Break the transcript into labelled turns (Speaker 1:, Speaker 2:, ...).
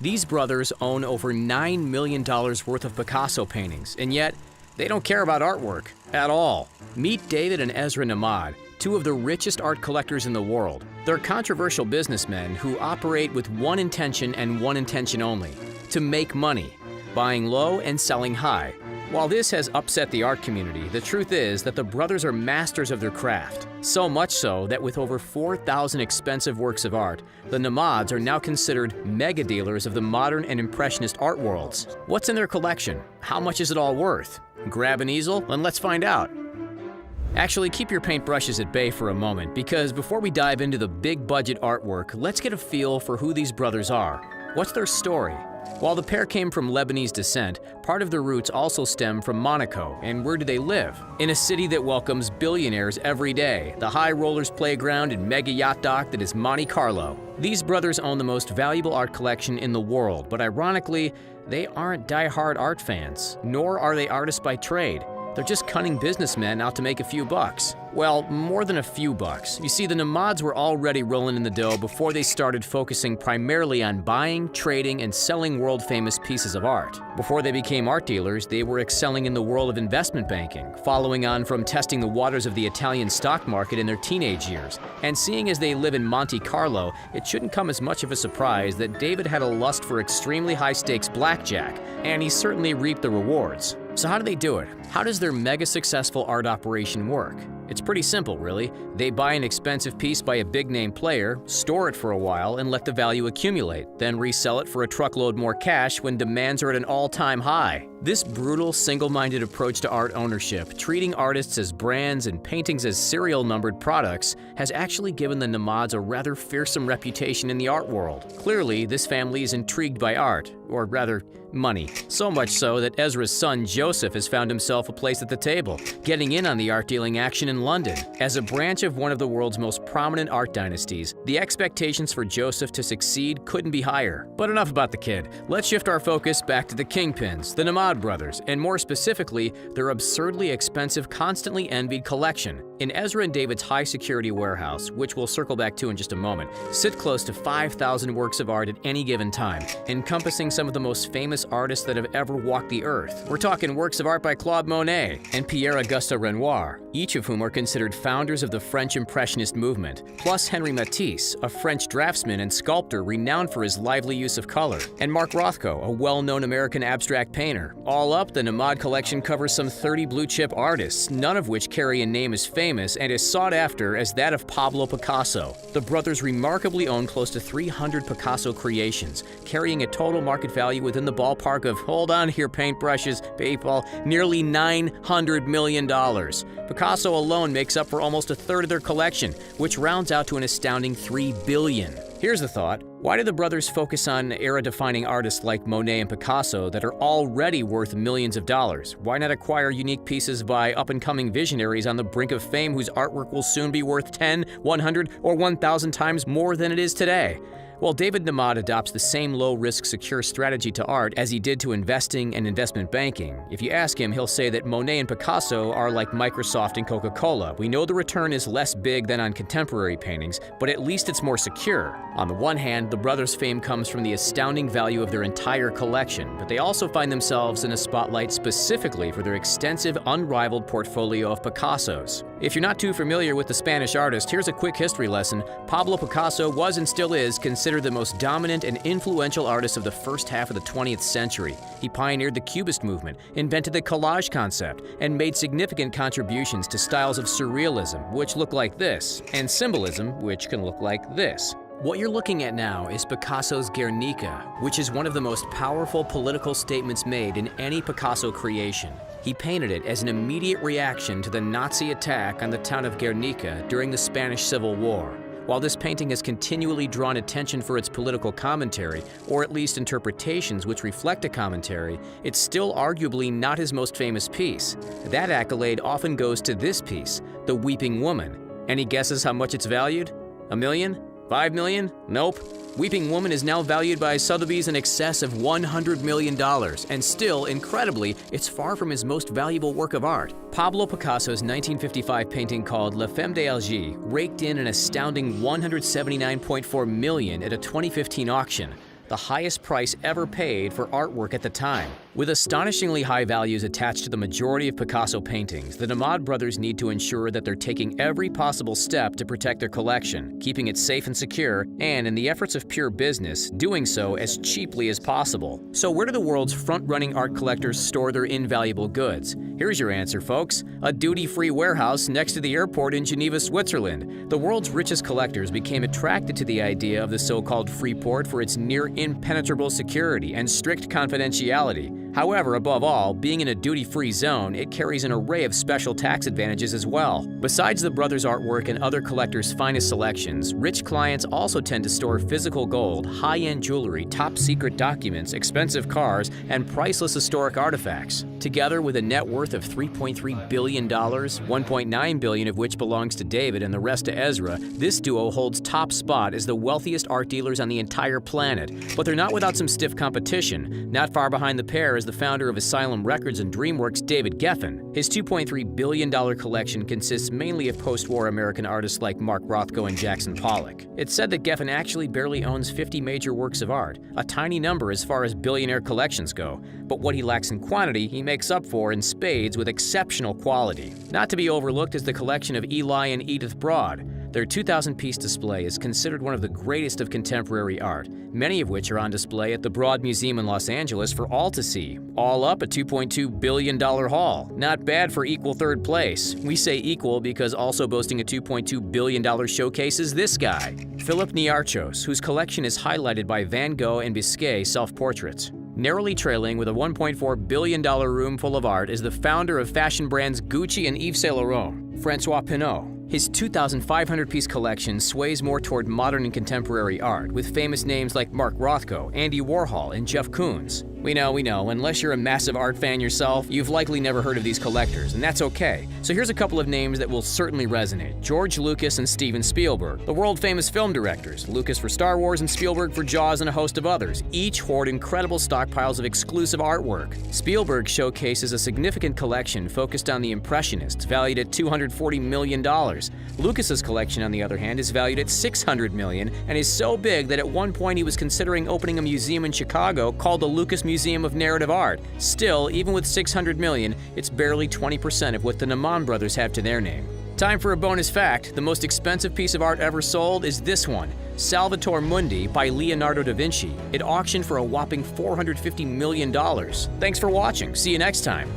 Speaker 1: These brothers own over $9 million worth of Picasso paintings, and yet they don't care about artwork at all. Meet David and Ezra Nahmad, two of the richest art collectors in the world. They're controversial businessmen who operate with one intention and one intention only: to make money, buying low and selling high. While this has upset the art community, the truth is that the brothers are masters of their craft. So much so that with over 4,000 expensive works of art, the Nahmads are now considered mega dealers of the modern and impressionist art worlds. What's in their collection? How much is it all worth? Grab an easel and let's find out. Actually, keep your paintbrushes at bay for a moment, because before we dive into the big budget artwork, let's get a feel for who these brothers are. What's their story? While the pair came from Lebanese descent, part of their roots also stem from Monaco. And where do they live? In a city that welcomes billionaires every day, the high rollers playground and mega yacht dock that is Monte Carlo. These brothers own the most valuable art collection in the world, but ironically, they aren't die-hard art fans, nor are they artists by trade. They're just cunning businessmen out to make a few bucks. Well, more than a few bucks. You see, the Nahmads were already rolling in the dough before they started focusing primarily on buying, trading, and selling world-famous pieces of art. Before they became art dealers, they were excelling in the world of investment banking, following on from testing the waters of the Italian stock market in their teenage years. And seeing as they live in Monte Carlo, it shouldn't come as much of a surprise that David had a lust for extremely high-stakes blackjack, and he certainly reaped the rewards. So how do they do it? How does their mega successful art operation work? It's pretty simple, really. They buy an expensive piece by a big-name player, store it for a while, and let the value accumulate, then resell it for a truckload more cash when demands are at an all-time high. This brutal, single-minded approach to art ownership, treating artists as brands and paintings as serial-numbered products, has actually given the Nahmads a rather fearsome reputation in the art world. Clearly, this family is intrigued by art, or rather, money. So much so that Ezra's son Joseph has found himself a place at the table, getting in on the art-dealing action in London. As a branch of one of the world's most prominent art dynasties, the expectations for Joseph to succeed couldn't be higher. But enough about the kid. Let's shift our focus back to the kingpins, the Nahmad brothers, and more specifically, their absurdly expensive, constantly envied collection. In Ezra and David's high-security warehouse, which we'll circle back to in just a moment, sit close to 5,000 works of art at any given time, encompassing some of the most famous artists that have ever walked the earth. We're talking works of art by Claude Monet and Pierre-Auguste Renoir, each of whom are considered founders of the French Impressionist movement, plus Henri Matisse, a French draftsman and sculptor renowned for his lively use of color, and Mark Rothko, a well-known American abstract painter. All up, the Nahmad collection covers some 30 blue-chip artists, none of which carry a name as famous and as sought after as that of Pablo Picasso. The brothers remarkably own close to 300 Picasso creations, carrying a total market value within the ballpark of, hold on here paintbrushes, people, nearly $900 million. Picasso alone makes up for almost a third of their collection, which rounds out to an astounding $3 billion. Here's the thought: why do the brothers focus on era-defining artists like Monet and Picasso that are already worth millions of dollars? Why not acquire unique pieces by up-and-coming visionaries on the brink of fame whose artwork will soon be worth 10, 100, or 1,000 times more than it is today? Well, David Nahmad adopts the same low-risk, secure strategy to art as he did to investing and investment banking. If you ask him, he'll say that Monet and Picasso are like Microsoft and Coca-Cola. We know the return is less big than on contemporary paintings, but at least it's more secure. On the one hand, the brothers' fame comes from the astounding value of their entire collection, but they also find themselves in a spotlight specifically for their extensive, unrivaled portfolio of Picassos. If you're not too familiar with the Spanish artist, here's a quick history lesson. Pablo Picasso was and still is considered the most dominant and influential artist of the first half of the 20th century. He pioneered the Cubist movement, invented the collage concept, and made significant contributions to styles of surrealism, which look like this, and symbolism, which can look like this. What you're looking at now is Picasso's Guernica, which is one of the most powerful political statements made in any Picasso creation. He painted it as an immediate reaction to the Nazi attack on the town of Guernica during the Spanish Civil War. While this painting has continually drawn attention for its political commentary, or at least interpretations which reflect a commentary, it's still arguably not his most famous piece. That accolade often goes to this piece, The Weeping Woman. Any guesses how much it's valued? $1 million? $5 million? Nope. Weeping Woman is now valued by Sotheby's in excess of $100 million, and still, incredibly, it's far from his most valuable work of art. Pablo Picasso's 1955 painting called La Femme d'Alger raked in an astounding $179.4 million at a 2015 auction. the highest price ever paid for artwork at the time. With astonishingly high values attached to the majority of Picasso paintings, the Nahmad brothers need to ensure that they're taking every possible step to protect their collection, keeping it safe and secure, and in the efforts of pure business, doing so as cheaply as possible. So where do the world's front-running art collectors store their invaluable goods? Here's your answer, folks. A duty-free warehouse next to the airport in Geneva, Switzerland. The world's richest collectors became attracted to the idea of the so-called free port for its near-impenetrable security and strict confidentiality. However, above all, being in a duty-free zone, it carries an array of special tax advantages as well. Besides the brothers' artwork and other collectors' finest selections, rich clients also tend to store physical gold, high-end jewelry, top-secret documents, expensive cars, and priceless historic artifacts. Together with a net worth of $3.3 billion, $1.9 billion of which belongs to David and the rest to Ezra, this duo holds top spot as the wealthiest art dealers on the entire planet. But they're not without some stiff competition. Not far behind the pair is the founder of Asylum Records and DreamWorks, David Geffen. His $2.3 billion collection consists mainly of post-war American artists like Mark Rothko and Jackson Pollock. It's said that Geffen actually barely owns 50 major works of art, a tiny number as far as billionaire collections go. But what he lacks in quantity, he makes up for in spades with exceptional quality. Not to be overlooked is the collection of Eli and Edith Broad. Their 2,000-piece display is considered one of the greatest of contemporary art, many of which are on display at the Broad Museum in Los Angeles for all to see. All up a $2.2 billion haul. Not bad for equal third place. We say equal because also boasting a $2.2 billion showcase is this guy, Philip Niarchos, whose collection is highlighted by Van Gogh and Biscay self-portraits. Narrowly trailing with a $1.4 billion room full of art is the founder of fashion brands Gucci and Yves Saint Laurent, Francois Pinault. His 2,500-piece collection sways more toward modern and contemporary art, with famous names like Mark Rothko, Andy Warhol, and Jeff Koons. We know, unless you're a massive art fan yourself, you've likely never heard of these collectors, and that's okay. So here's a couple of names that will certainly resonate. George Lucas and Steven Spielberg, the world-famous film directors, Lucas for Star Wars and Spielberg for Jaws and a host of others. Each hoard incredible stockpiles of exclusive artwork. Spielberg showcases a significant collection focused on the impressionists, valued at $240 million. Lucas's collection, on the other hand, is valued at $600 million and is so big that at one point he was considering opening a museum in Chicago called the Lucas Museum of Narrative Art. Still, even with $600 million, it's barely 20% of what the Nahmad brothers have to their name. Time for a bonus fact. The most expensive piece of art ever sold is this one, Salvator Mundi by Leonardo da Vinci. It auctioned for a whopping $450 million. Thanks for watching. See you next time.